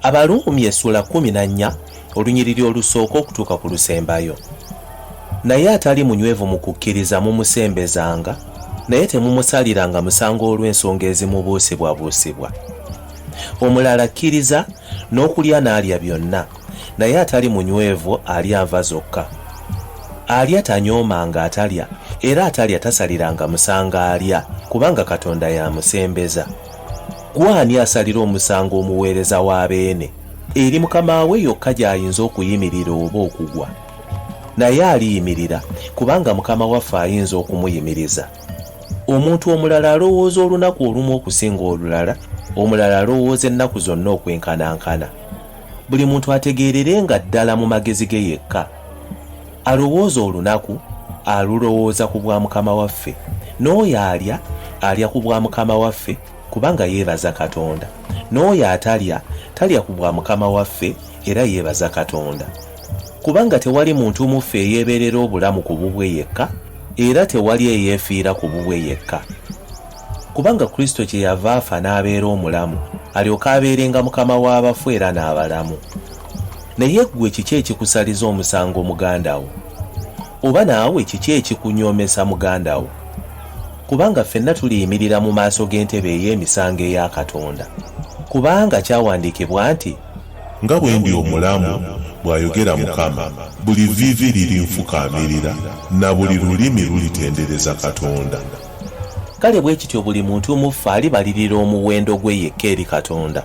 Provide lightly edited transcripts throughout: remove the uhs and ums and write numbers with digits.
Abaluumi essula 14 olunyiriri olusooka okutuuka ku lusembayo. Naye atali munywevu mu kukkiriza mumusembezanga, naye temumusaliranga musango olw'ensonga ezimubuusibwabuusibwa. Omulala akkiriza n'okulya n'alya byonna, naye atali munywevu alya nva zokka. Alya tanyoomanga atalya, era atalya tasaliranga musanga alya, kubanga Katonda yamusembeza. Gwani asalira omusango omuweereza w'abeene? Eri mukama we yokka gy'ayinza okuyimirira oba okugwa. Naye aliyimirira, kubanga mukama waffe ayinza okumuyimiriza. Omuntu omulala alowooza olunaku olumu okusinga olulala, omulala alowooza ennaku zonna okwenkanankana. Buli muntu ategeererenga ddala mu magezi ge yekka. Alowooza olunaku, alulowooza ku bwa mukama waffe, n'oyo alya ku bwa mukama waffe, kubanga yeebaza Katonda. N'oyo atalya ku bwa mukama waffe, era yeebaza Katonda. Kubanga tewali muntu muffe eyeeberera obulamu ku bubwe yekka, era tewali eyeefiira ku bubwe yekka. Kubanga Kristo kye yava afa n'abeera omulamu, alyoka abeerenga mukama w'abafu era n'abalamu. Naye ggwe kiki ekikusaliza omusango muganda wo? Oba naawe kiki ekikunyoomesa muganda wo? Kubanga ffenna tuliyimirira mu maaso g'entebe ey'emisango eya Katonda. Kubanga kyawandiikibwa nti, nga bwe ndi omulamu, bw'ayogera Mukama, buli vviivi lirinfukaamirira, na buli lulimi lulitendereza Katonda. Kale bwe kityo buli muntu muffe alibalirira omuwendo gwe yekka eri Katonda.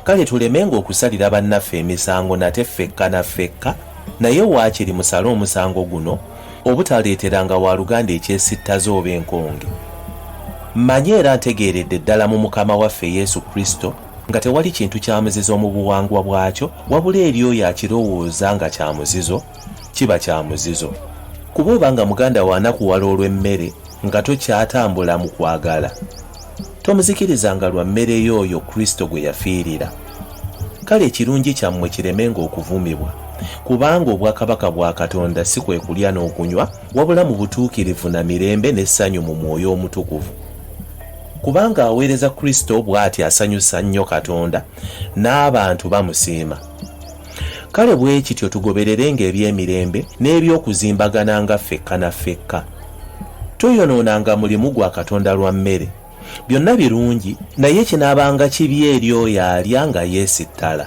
Kale tulemenga okusalira bannaffe emisango nate ffekka na ffekka, naye waakiri musale omusango guno obutaleeteranga waluganda ekyesittaza oba enkonge. Mmanye era ntegeeredde ddala mu Mukama waffe Yesu Kristo nga tewali kintu kya muzizo mu buwangwa bwakyo, wabula eri oyo akirowooza nga kya muzizo, kiba kya muzizo. Kuba obanga muganda wo anakuwala olw'emmere nga tokyatambula mu kwagala, tomuzikirizanga lwa mmere y'oyo Kristo gwe yafiirira. Kale ekirungi kyammwe kiremenga okuvumibwa, kubanga obwakabaka bwa Katonda si kwe kulya n'okunywa, wabula mu butuukirivu na mirembe n'essanyu mu Mwoyo Omutukuvu. Kubanga aweereza Kristo bw'ati asanyusa nnyo Katonda, n'abantu bamusiima. Kale bwe kityo tugobererenga eby'emirembe n'eby'okuzimbagananga ffekka na ffekka. Toyonoonanga mulimu gwa Katonda lwa mmere. Byonna birungi, naye kinaabanga kibi eri oyo alya nga yeesittala.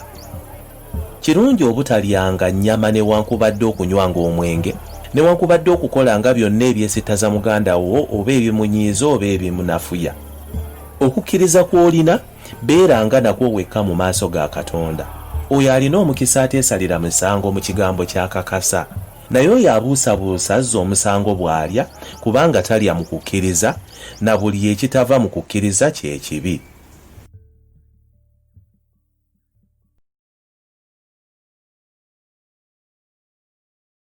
Kirungi obutalyanga nnyama newankubadde okunywanga omwenge, newankubadde okukolanga byonna ebyesittaza muganda wo oba ebimunyiiza oba ebimunafuya. Okukkiriza kw'olina beeranga nakwo wekka mu maaso ga Katonda. Oyo alina omukisa ateesalira musango mu kigambo ky'akakasa, naye oyo abuusabuusa azza omusango bw'alya, kubanga talya mu kukkiriza, na buli ekitava mu kukkiriza kye kibi.